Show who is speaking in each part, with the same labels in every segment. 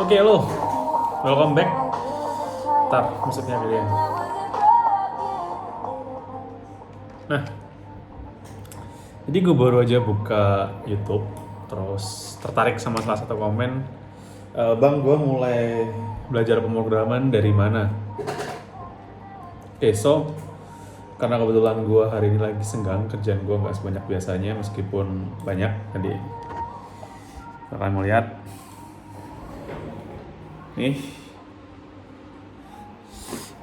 Speaker 1: Oke, halo. Welcome back. Ntar musiknya kalian. Nah, jadi gue baru aja buka YouTube, terus tertarik sama salah satu komen. Bang, gue mulai belajar pemrograman dari mana? Oke, so karena kebetulan gue hari ini lagi senggang, kerjaan gue nggak sebanyak biasanya meskipun banyak. Jadi kalian mau lihat nih,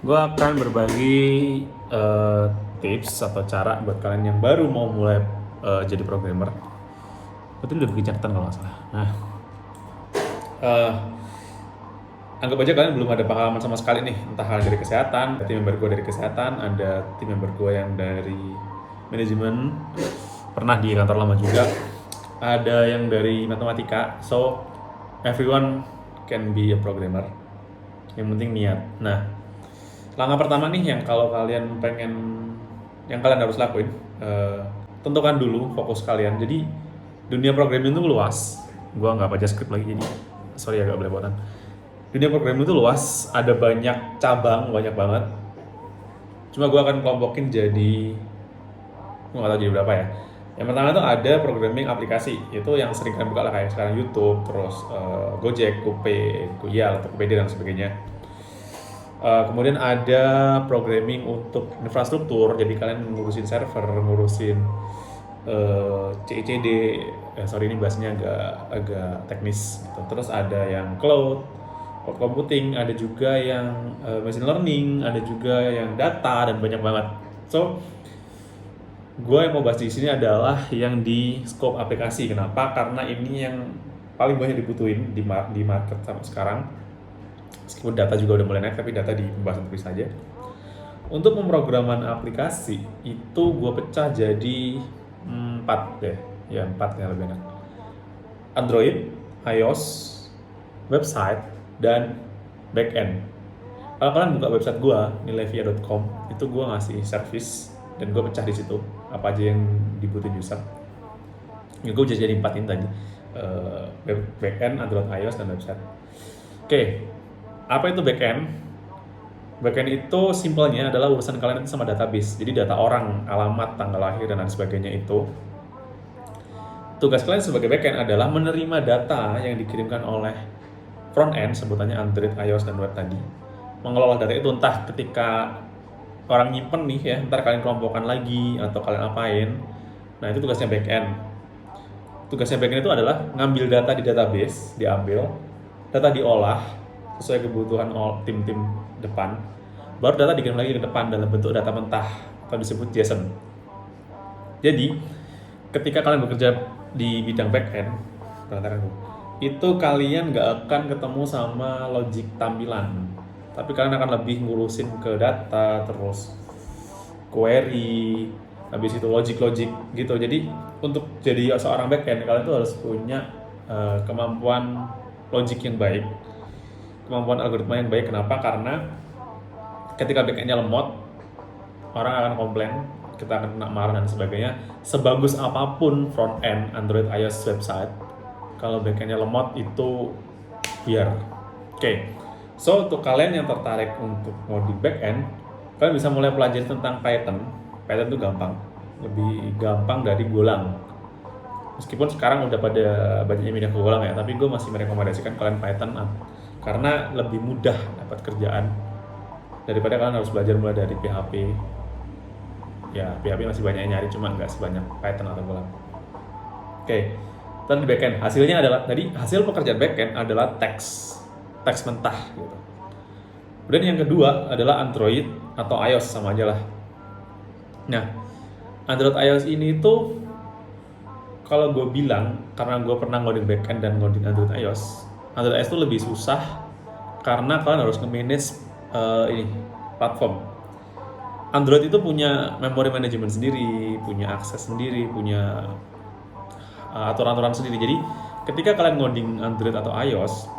Speaker 1: gue akan berbagi tips atau cara buat kalian yang baru mau mulai jadi programmer. Betul, udah bikin catatan kalau nggak salah. Nah, anggap aja kalian belum ada pengalaman sama sekali nih, entah kalian dari kesehatan, tim member gue dari kesehatan, ada tim member gue yang dari manajemen, pernah di kantor lama juga, ada yang dari matematika. So everyone can be a programmer, yang penting niat. Nah, langkah pertama nih yang kalau kalian pengen, yang kalian harus lakuin, tentukan dulu fokus kalian. Jadi dunia programming itu luas. Gua nggak baca skrip lagi, jadi sorry agak belepotan. Dunia programming itu luas, ada banyak cabang, banyak banget. Cuma gua akan kelompokin jadi, gua nggak tahu jadi berapa ya. Yang pertama itu ada programming aplikasi, itu yang sering kalian buka lah, kayak sekarang YouTube, terus Gojek, GoPay, Goyal, Tokopedia dan sebagainya. Kemudian ada programming untuk infrastruktur, jadi kalian ngurusin server, ngurusin CICD, sorry ini bahasnya agak teknis gitu. Terus ada yang cloud computing, ada juga yang machine learning, ada juga yang data, dan banyak banget. So gue yang mau bahas di sini adalah yang di scope aplikasi. Kenapa? Karena ini yang paling banyak dibutuhin di market sampai sekarang. Meskipun data juga udah mulai naik, tapi data di pembahasan terus saja. Untuk pemrograman aplikasi itu gue pecah jadi 4 deh, ya 4 yang lebih enak. Android, iOS, website, dan backend. Kalau kalian buka website gue, nilevia.com, itu gue ngasih service dan gue pecah di situ apa aja yang dibutuhin user. Ya, gue jadi 4 ini tadi, backend, Android, iOS, dan website. Oke, apa itu backend? Backend itu simpelnya adalah urusan kalian itu sama database. Jadi data orang, alamat, tanggal lahir, dan lain sebagainya itu. Tugas kalian sebagai backend adalah menerima data yang dikirimkan oleh front end, sebutannya Android, iOS, dan web tadi. Mengelola data itu entah ketika orang nyimpen nih ya, ntar kalian kelompokkan lagi atau kalian apain. Nah, itu tugasnya backend. Tugasnya backend itu adalah ngambil data di database, diambil, data diolah sesuai kebutuhan tim-tim depan, baru data dikirim lagi ke depan dalam bentuk data mentah atau disebut JSON. Jadi ketika kalian bekerja di bidang backend, itu kalian nggak akan ketemu sama logic tampilan, tapi kalian akan lebih ngurusin ke data, terus query, habis itu logic gitu. Jadi untuk jadi seorang backend, kalian tuh harus punya kemampuan logic yang baik, kemampuan algoritma yang baik. Kenapa? Karena ketika backendnya lemot, orang akan komplain, kita akan kena marah dan sebagainya. Sebagus apapun front end, Android, iOS, website, kalau backendnya lemot itu biar. Oke. So untuk kalian yang tertarik untuk ngoding backend, kalian bisa mulai pelajari tentang Python. Python itu gampang, lebih gampang dari Golang. Meskipun sekarang udah pada banyaknya pindah ke Golang ya, tapi gue masih merekomendasikan kalian Python karena lebih mudah dapat kerjaan daripada kalian harus belajar mulai dari PHP. Ya, PHP masih banyak yang nyari, cuma nggak sebanyak Python atau Golang. Oke, dan di backend hasilnya adalah, tadi hasil pekerjaan backend adalah teks mentah gitu. Kemudian yang kedua adalah Android atau iOS, sama aja lah. Nah, Android iOS ini tuh kalau gue bilang, karena gue pernah ngoding backend dan ngoding Android iOS itu lebih susah karena kalian harus nge-manage platform. Android itu punya memory management sendiri, punya akses sendiri, punya aturan-aturan sendiri. Jadi ketika kalian ngoding Android atau iOS,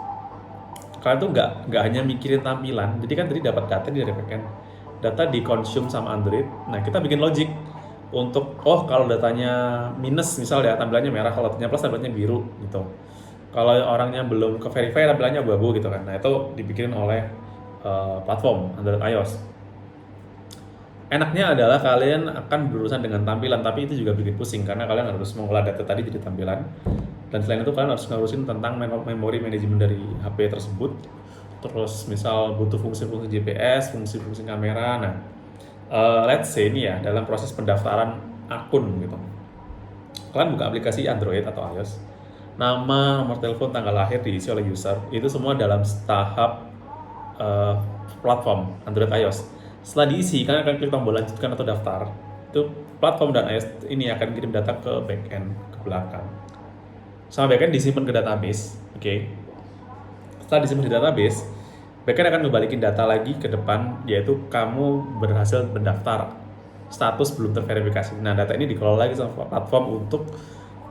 Speaker 1: kalian tuh nggak hanya mikirin tampilan. Jadi kan tadi dapat data dari backend, data dikonsum sama Android. Nah, kita bikin logic untuk kalau datanya minus misal ya tampilannya merah, kalau datanya plus tampilannya biru gitu. Kalau orangnya belum ke verify tampilannya abu-abu gitu kan. Nah itu dibikin oleh platform Android iOS. Enaknya adalah kalian akan berurusan dengan tampilan, tapi itu juga bikin pusing karena kalian harus mengolah data tadi jadi tampilan. Dan selain itu kalian harus ngurusin tentang memori manajemen dari HP tersebut. Terus misal butuh fungsi-fungsi GPS, fungsi-fungsi kamera. Nah, let's say ini ya dalam proses pendaftaran akun gitu. Kalian buka aplikasi Android atau iOS, nama, nomor telepon, tanggal lahir diisi oleh user. Itu semua dalam tahap platform Android iOS. Setelah diisi, kalian akan klik tombol lanjutkan atau daftar. Itu platform dan iOS ini akan kirim data ke backend, ke belakang. Sama backend disimpan ke database, oke. Setelah disimpan di database, backend akan ngebalikin data lagi ke depan, yaitu kamu berhasil mendaftar, status belum terverifikasi. Nah, data ini dikelola lagi sama platform untuk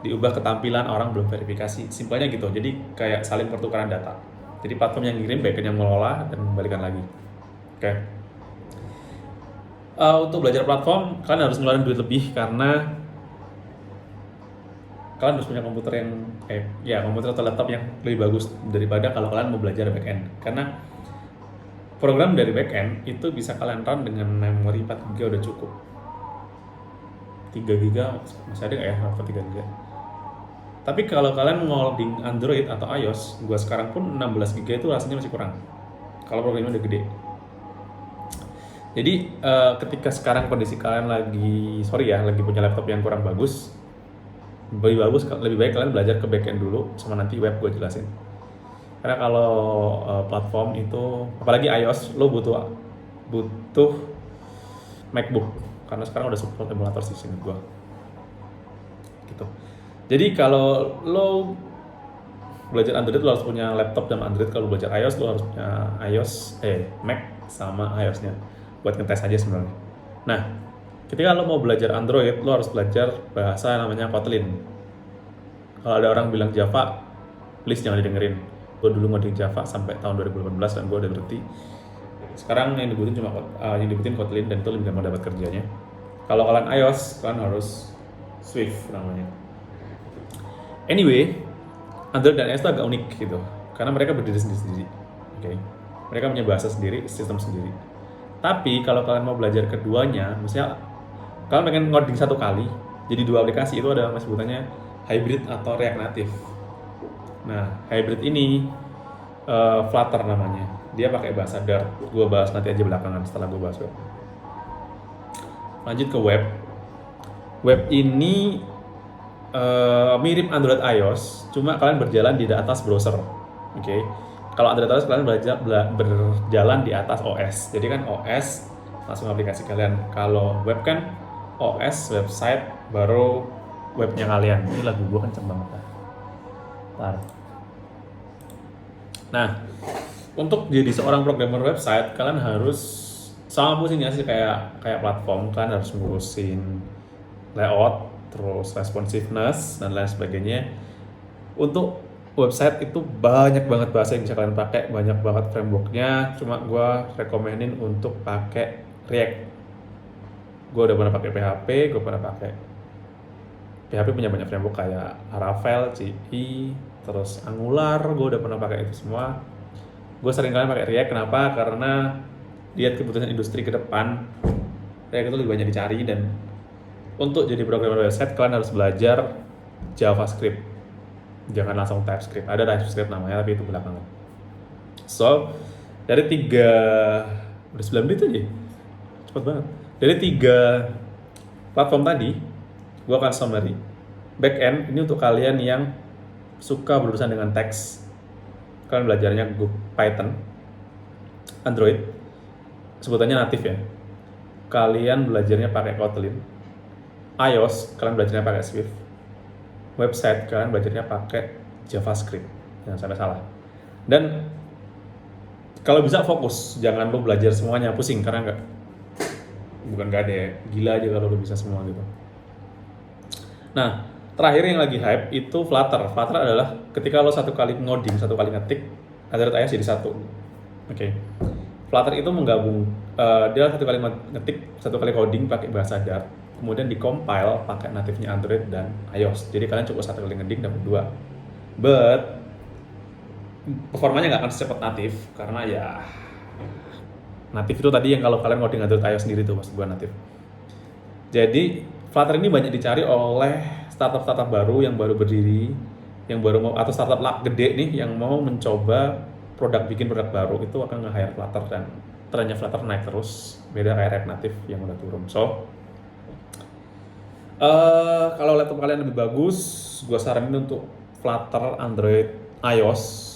Speaker 1: diubah ke tampilan orang belum verifikasi. Simpelnya gitu, jadi kayak saling pertukaran data. Jadi platform yang ngirim, backend yang mengelola, dan membalikan lagi. Oke. Untuk belajar platform, kalian harus ngeluarin duit lebih karena kalian harus punya komputer yang komputer atau laptop yang lebih bagus daripada kalau kalian mau belajar backend. Karena program dari backend itu bisa kalian run dengan memori 4 GB udah cukup. 3 GB masih ada nggak ya? Apa 3 GB? Tapi kalau kalian ngoding Android atau iOS, gua sekarang pun 16 GB itu rasanya masih kurang. Kalau programnya udah gede. Jadi ketika sekarang kondisi kalian lagi punya laptop yang kurang bagus, lebih baik kalian belajar ke backend dulu sama nanti web gue jelasin. Karena kalau platform itu, apalagi iOS, lo butuh MacBook karena sekarang udah support emulator sih seinget gue. Gitu. Jadi kalau lo belajar Android lo harus punya laptop dan Android. Kalau belajar iOS lo harus punya Mac sama iOS-nya buat ngetes aja sebenarnya. Nah, ketika lo mau belajar Android, lo harus belajar bahasa namanya Kotlin. Kalau ada orang bilang Java, please jangan didengerin. Gue dulu ngoding Java sampai tahun 2018 dan gue udah ngerti. Sekarang yang dibutuhin Kotlin dan itu lebih gampang dapat kerjanya. Kalau kalian iOS, kalian harus Swift namanya. Anyway, Android dan iOS itu agak unik gitu, karena mereka berdiri sendiri-sendiri. Okay? Mereka punya bahasa sendiri, sistem sendiri. Tapi kalau kalian mau belajar keduanya, misalnya kalian pengen ngoding satu kali, jadi dua aplikasi, itu ada sebutannya hybrid atau React Native. Nah, hybrid ini Flutter namanya. Dia pakai bahasa Dart. Gue bahas nanti aja belakangan setelah gue bahas web. Lanjut ke web. Web ini mirip Android iOS, cuma kalian berjalan di atas browser. Oke. Kalau Android iOS kalian berjalan di atas OS. Jadi kan OS langsung aplikasi kalian. Kalau web kan OS website baru webnya kalian. Ini lagu gue kenceng banget lah. Nah, untuk jadi seorang programmer website kalian harus sama pusingnya sih kayak platform. Kalian harus ngurusin layout, terus responsiveness dan lain sebagainya. Untuk website itu banyak banget bahasa yang bisa kalian pakai, banyak banget frameworknya. Cuma gue rekomenin untuk pakai React. Gue udah pernah pakai PHP, gue pernah pakai PHP punya banyak framework kayak Laravel, CI, terus Angular. Gue udah pernah pakai itu semua. Gue sering kalian pakai React. Kenapa? Karena lihat kebutuhan industri ke depan, React itu lebih banyak dicari. Dan untuk jadi programmer website kalian harus belajar JavaScript. Jangan langsung TypeScript. Ada TypeScript namanya, tapi itu belakangan. So, dari udah 9 menit aja. Cepet banget. Dari 3 platform tadi, gue akan summary. Backend ini untuk kalian yang suka berurusan dengan teks. Kalian belajarnya Python. Android, sebutannya native ya. Kalian belajarnya pakai Kotlin. iOS, kalian belajarnya pakai Swift. Website kalian belajarnya pakai JavaScript, jangan sampai salah. Dan kalau bisa fokus, jangan lo belajar semuanya, pusing karena bukan nggak ada ya, gila aja kalau lo bisa semua gitu. Nah, terakhir yang lagi hype itu Flutter. Flutter adalah ketika lo satu kali ngoding, satu kali ngetik, Android iOS jadi satu. Oke. Flutter itu menggabung, dia satu kali ngetik, satu kali coding pakai bahasa Dart, kemudian di-compile pakai native-nya Android dan iOS. Jadi kalian cukup satu kali ngetik dapat 2. But performanya nggak akan secepat natif karena ya natif itu tadi yang kalau kalian ngoding Android iOS sendiri tuh maksud gua natif. Jadi Flutter ini banyak dicari oleh startup baru yang baru berdiri, yang baru mau atau startup gede nih yang mau mencoba bikin produk baru itu akan nge-hire Flutter dan trennya Flutter naik terus, beda kayak React Native yang udah turun. So kalau laptop kalian lebih bagus, gue saranin untuk Flutter Android iOS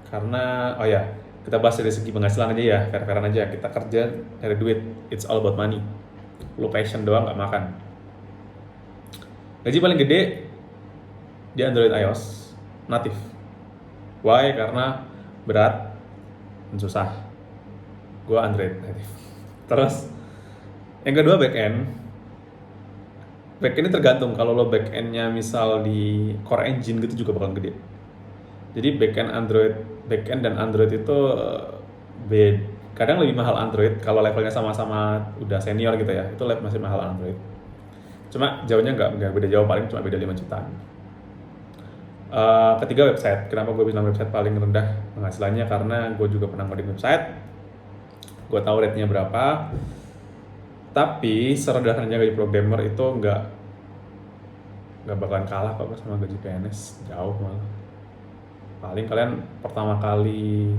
Speaker 1: karena kita bahas dari segi penghasilan aja ya, fair-fairan aja, kita kerja dari duit, it's all about money, lu passion doang nggak makan. Gaji paling gede di Android iOS natif. Why? Karena berat dan susah. Gua Android natif. Terus yang kedua backend. Backend ini tergantung, kalau lo backendnya misal di Core Engine gitu juga bakal gede. Jadi backend dan Android itu kadang lebih mahal Android kalau levelnya sama-sama udah senior gitu ya, itu masih mahal Android. Cuma jauhnya nggak beda jauh, paling cuma beda 5 jutaan. Ketiga website. Kenapa gue bilang website paling rendah penghasilannya? Karena gue juga pernah ngoding website, gue tahu rate-nya berapa. Tapi sederhananya gaji programmer itu nggak bakalan kalah kok sama gaji PNS, jauh malah. Paling kalian pertama kali,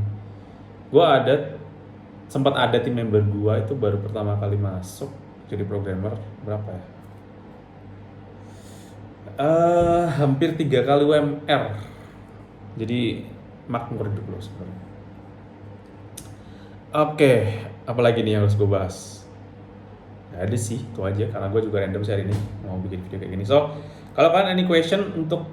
Speaker 1: sempat ada tim member gue itu baru pertama kali masuk jadi programmer berapa ya? Hampir 3 kali UMR. Jadi makmur hidup lo sebenarnya. Oke, apalagi nih yang harus gue bahas? Gak ada sih, itu aja karena gue juga random sih hari ini mau bikin video kayak gini. So, kalau kalian any question untuk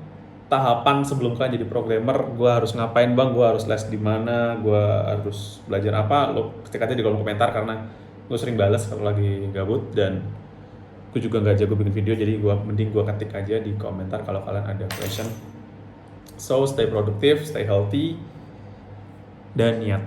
Speaker 1: tahapan sebelum kalian jadi programmer, gue harus ngapain bang, gue harus les di mana, gue harus belajar apa, lo ketik aja di kolom komentar karena gue sering balas kalau lagi gabut dan gue juga nggak jago bikin video, jadi mending gue ketik aja di komentar kalau kalian ada question. So stay produktif, stay healthy, dan niat.